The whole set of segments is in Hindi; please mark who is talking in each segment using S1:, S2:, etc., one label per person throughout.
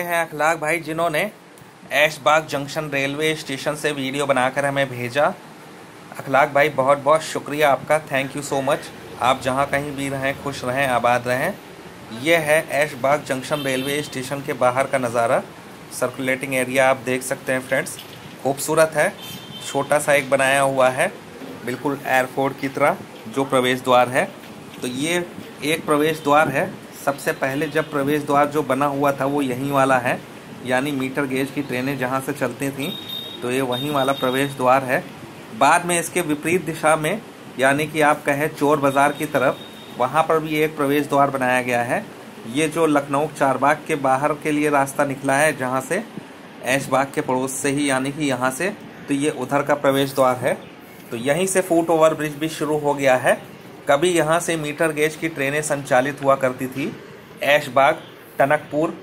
S1: ये हैं अखलाक भाई, जिन्होंने ऐशबाग जंक्शन रेलवे स्टेशन से वीडियो बनाकर हमें भेजा। अखलाक भाई बहुत बहुत शुक्रिया आपका, थैंक यू सो मच। आप जहाँ कहीं भी रहें खुश रहें, आबाद रहें। ये है ऐशबाग जंक्शन रेलवे स्टेशन के बाहर का नज़ारा। सर्कुलेटिंग एरिया आप देख सकते हैं फ्रेंड्स, खूबसूरत है। छोटा सा एक बनाया हुआ है बिल्कुल एयरपोर्ट की तरह जो प्रवेश द्वार है। तो ये एक प्रवेश द्वार है। सबसे पहले जब प्रवेश द्वार जो बना हुआ था वो यहीं वाला है, यानी मीटर गेज की ट्रेनें जहाँ से चलती थीं तो ये वहीं वाला प्रवेश द्वार है। बाद में इसके विपरीत दिशा में, यानी कि आप कहें चोर बाज़ार की तरफ, वहाँ पर भी एक प्रवेश द्वार बनाया गया है। ये जो लखनऊ चारबाग के बाहर के लिए रास्ता निकला है, जहाँ से ऐशबाग के पड़ोस से ही, यानी कि यहाँ से, तो ये उधर का प्रवेश द्वार है। तो यहीं से फुट ओवर ब्रिज भी शुरू हो गया है। कभी यहाँ से मीटर गेज की ट्रेनें संचालित हुआ करती थी। ऐशबाग टनकपुर,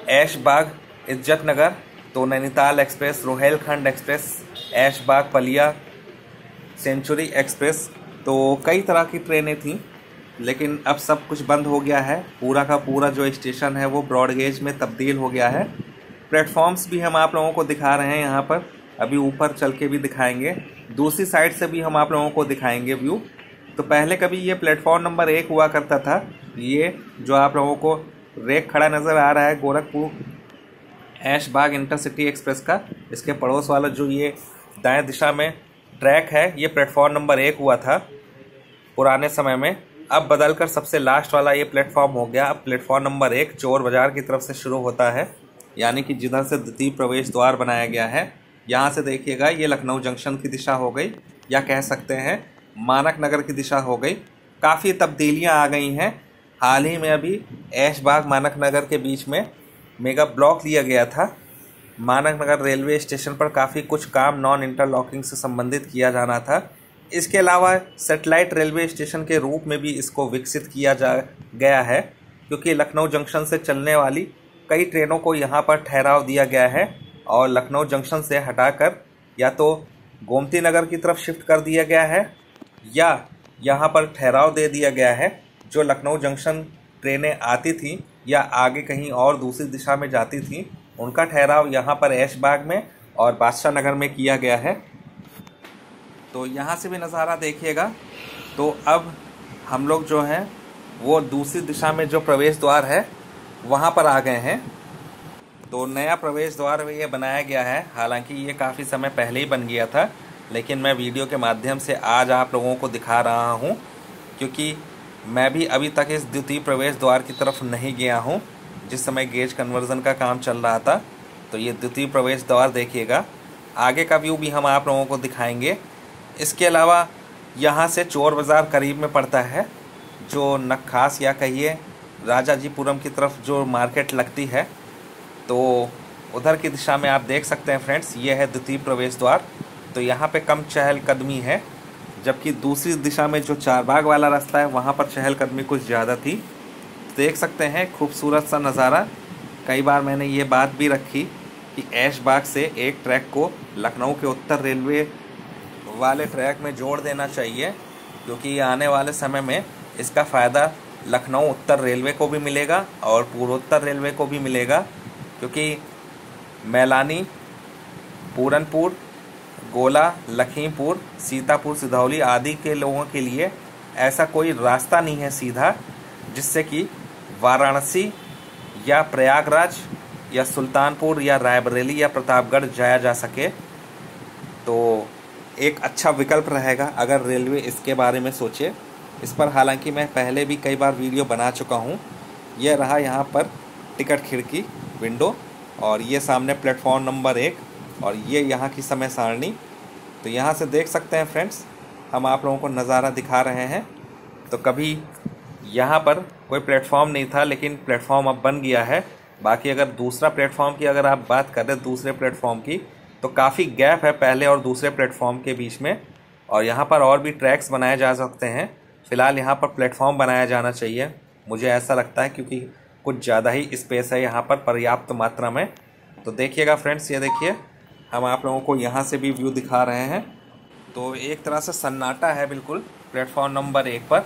S1: ऐशबाग इज्जत नगर, तो Nainital Express, Rohilkhand Express, Aishbagh Paliya, Century Express, तो कई तरह की ट्रेनें थीं। लेकिन अब सब कुछ बंद हो गया है। पूरा का पूरा जो स्टेशन है वो ब्रॉड गेज में तब्दील हो गया है। प्लेटफॉर्म्स भी हम आप लोगों को दिखा रहे हैं यहाँ पर, अभी ऊपर चल के भी दिखाएंगे, दूसरी साइड से भी हम आप लोगों को दिखाएंगे व्यू। तो पहले कभी ये प्लेटफॉर्म नंबर 1 हुआ करता था। ये जो आप लोगों को रेक खड़ा नज़र आ रहा है गोरखपुर ऐशबाग इंटरसिटी एक्सप्रेस का, इसके पड़ोस वाला जो ये दाएं दिशा में ट्रैक है, ये प्लेटफॉर्म नंबर 1 हुआ था पुराने समय में। अब बदलकर सबसे लास्ट वाला ये प्लेटफॉर्म हो गया। अब प्लेटफॉर्म नंबर 1 चोर बाज़ार की तरफ से शुरू होता है, यानी कि जिधर से द्वितीय प्रवेश द्वार बनाया गया है। यहाँ से देखिएगा, ये लखनऊ जंक्शन की दिशा हो गई, या कह सकते हैं मानक नगर की दिशा हो गई। काफ़ी तब्दीलियाँ आ गई हैं। हाल ही में अभी ऐशबाग मानक नगर के बीच में मेगा ब्लॉक लिया गया था। मानक नगर रेलवे स्टेशन पर काफ़ी कुछ काम नॉन इंटरलॉकिंग से संबंधित किया जाना था। इसके अलावा सेटेलाइट रेलवे स्टेशन के रूप में भी इसको विकसित किया जा गया है, क्योंकि लखनऊ जंक्शन से चलने वाली कई ट्रेनों को यहाँ पर ठहराव दिया गया है और लखनऊ जंक्शन से हटाकर या तो गोमती नगर की तरफ शिफ्ट कर दिया गया है या यहाँ पर ठहराव दे दिया गया है। जो लखनऊ जंक्शन ट्रेनें आती थीं या आगे कहीं और दूसरी दिशा में जाती थीं, उनका ठहराव यहाँ पर ऐशबाग में और बादशाह नगर में किया गया है। तो यहाँ से भी नज़ारा देखिएगा। तो अब हम लोग जो हैं वो दूसरी दिशा में जो प्रवेश द्वार है वहाँ पर आ गए हैं। तो नया प्रवेश द्वार ये बनाया गया है। हालांकि ये काफ़ी समय पहले ही बन गया था, लेकिन मैं वीडियो के माध्यम से आज आप लोगों को दिखा रहा हूँ, क्योंकि मैं भी अभी तक इस द्वितीय प्रवेश द्वार की तरफ नहीं गया हूँ जिस समय गेज कन्वर्ज़न का काम चल रहा था। तो ये द्वितीय प्रवेश द्वार देखिएगा, आगे का व्यू भी हम आप लोगों को दिखाएंगे। इसके अलावा यहाँ से चोर बाज़ार करीब में पड़ता है, जो नक्खास या कहिए राजाजीपुरम की तरफ जो मार्केट लगती है, तो उधर की दिशा में आप देख सकते हैं फ्रेंड्स, ये है द्वितीय प्रवेश द्वार। तो यहाँ पे कम चहलकदमी है, जबकि दूसरी दिशा में जो चारबाग वाला रास्ता है वहाँ पर चहलकदमी कुछ ज़्यादा थी। देख सकते हैं खूबसूरत सा नज़ारा। कई बार मैंने ये बात भी रखी कि ऐशबाग से एक ट्रैक को लखनऊ के उत्तर रेलवे वाले ट्रैक में जोड़ देना चाहिए, क्योंकि आने वाले समय में इसका फ़ायदा लखनऊ उत्तर रेलवे को भी मिलेगा और पूर्वोत्तर रेलवे को भी मिलेगा, क्योंकि मैलानी, पूरनपुर, गोला, लखीमपुर, सीतापुर, सिधौली आदि के लोगों के लिए ऐसा कोई रास्ता नहीं है सीधा जिससे कि वाराणसी या प्रयागराज या सुल्तानपुर या रायबरेली या प्रतापगढ़ जाया जा सके। तो एक अच्छा विकल्प रहेगा अगर रेलवे इसके बारे में सोचे। इस पर हालांकि मैं पहले भी कई बार वीडियो बना चुका हूँ। यह रहा यहाँ पर टिकट खिड़की विंडो, और ये सामने प्लेटफॉर्म नंबर 1, और ये यहाँ की समय सारणी। तो यहाँ से देख सकते हैं फ्रेंड्स, हम आप लोगों को नज़ारा दिखा रहे हैं। तो कभी यहाँ पर कोई प्लेटफॉर्म नहीं था, लेकिन प्लेटफॉर्म अब बन गया है। बाकी अगर दूसरा प्लेटफॉर्म की अगर आप बात करें, दूसरे प्लेटफॉर्म की, तो काफ़ी गैप है पहले और दूसरे प्लेटफॉर्म के बीच में, और यहाँ पर और भी ट्रैक्स बनाए जा सकते हैं। फ़िलहाल यहाँ पर प्लेटफॉर्म बनाया जाना चाहिए, मुझे ऐसा लगता है, क्योंकि कुछ ज़्यादा ही स्पेस है यहाँ पर पर्याप्त मात्रा में। तो देखिएगा फ्रेंड्स, ये देखिए, हम आप लोगों को यहाँ से भी व्यू दिखा रहे हैं। तो एक तरह से सन्नाटा है बिल्कुल प्लेटफॉर्म नंबर 1 पर,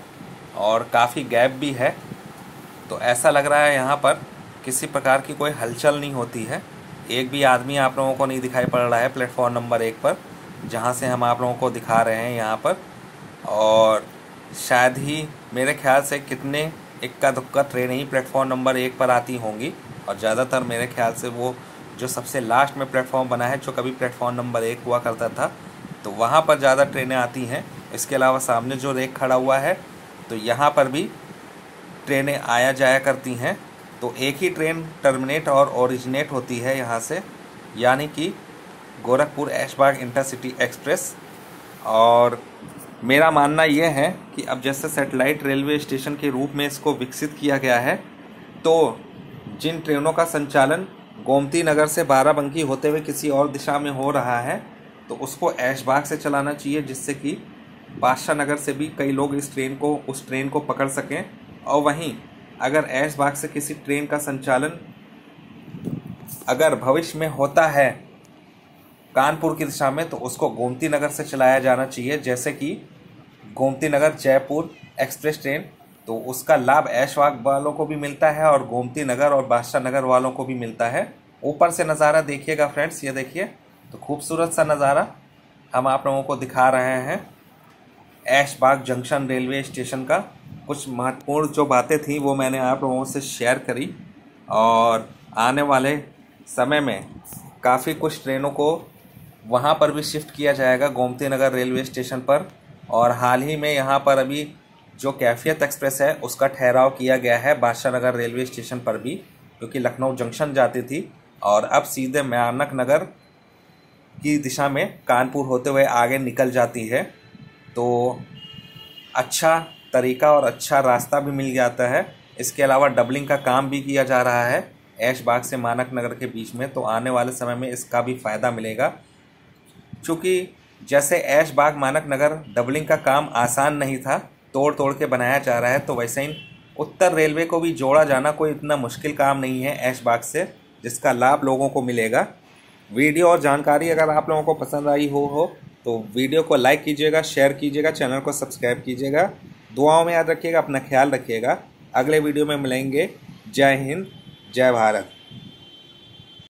S1: और काफ़ी गैप भी है। तो ऐसा लग रहा है यहाँ पर किसी प्रकार की कोई हलचल नहीं होती है। एक भी आदमी आप लोगों को नहीं दिखाई पड़ रहा है प्लेटफॉर्म नंबर 1 पर, जहाँ से हम आप लोगों को दिखा रहे हैं यहाँ पर। और शायद ही मेरे ख्याल से कितने इक्का दुक्का ट्रेन ही प्लेटफॉर्म नंबर 1 पर आती होंगी, और ज़्यादातर मेरे ख्याल से वो जो सबसे लास्ट में प्लेटफॉर्म बना है, जो कभी प्लेटफॉर्म नंबर 1 हुआ करता था, तो वहाँ पर ज़्यादा ट्रेनें आती हैं। इसके अलावा सामने जो रेक खड़ा हुआ है, तो यहाँ पर भी ट्रेनें आया जाया करती हैं। तो एक ही ट्रेन टर्मिनेट और ओरिजिनेट होती है यहाँ से, यानी कि गोरखपुर ऐशबाग इंटरसिटी एक्सप्रेस। और मेरा मानना यह है कि अब जैसे सैटेलाइट रेलवे स्टेशन के रूप में इसको विकसित किया गया है, तो जिन ट्रेनों का संचालन गोमती नगर से बाराबंकी होते हुए किसी और दिशा में हो रहा है, तो उसको ऐशबाग से चलाना चाहिए, जिससे कि बादशाह नगर से भी कई लोग उस ट्रेन को पकड़ सकें। और वहीं अगर ऐशबाग से किसी ट्रेन का संचालन अगर भविष्य में होता है कानपुर की दिशा में, तो उसको गोमती नगर से चलाया जाना चाहिए। जैसे कि गोमती नगर जयपुर एक्सप्रेस ट्रेन, तो उसका लाभ ऐशबाग वालों को भी मिलता है और गोमती नगर और बादशाह नगर वालों को भी मिलता है। ऊपर से नज़ारा देखिएगा फ्रेंड्स, ये देखिए, तो खूबसूरत सा नज़ारा हम आप लोगों को दिखा रहे हैं ऐशबाग जंक्शन रेलवे स्टेशन का। कुछ महत्वपूर्ण जो बातें थी वो मैंने आप लोगों से शेयर करी, और आने वाले समय में काफ़ी कुछ ट्रेनों को वहाँ पर भी शिफ्ट किया जाएगा गोमती नगर रेलवे स्टेशन पर। और हाल ही में यहाँ पर अभी जो कैफियत एक्सप्रेस है उसका ठहराव किया गया है बादशाह नगर रेलवे स्टेशन पर भी, क्योंकि लखनऊ जंक्शन जाती थी और अब सीधे मानक नगर की दिशा में कानपुर होते हुए आगे निकल जाती है। तो अच्छा तरीका और अच्छा रास्ता भी मिल जाता है। इसके अलावा डबलिंग का काम भी किया जा रहा है ऐशबाग से मानक नगर के बीच में, तो आने वाले समय में इसका भी फ़ायदा मिलेगा। क्योंकि जैसे ऐशबाग मानक नगर डबलिंग का काम आसान नहीं था, तोड़ तोड़ के बनाया जा रहा है, तो वैसे ही उत्तर रेलवे को भी जोड़ा जाना कोई इतना मुश्किल काम नहीं है ऐशबाग से, जिसका लाभ लोगों को मिलेगा। वीडियो और जानकारी अगर आप लोगों को पसंद आई हो तो वीडियो को लाइक कीजिएगा, शेयर कीजिएगा, चैनल को सब्सक्राइब कीजिएगा। दुआओं में याद रखिएगा, अपना ख्याल रखिएगा। अगले वीडियो में मिलेंगे। जय हिंद, जय भारत।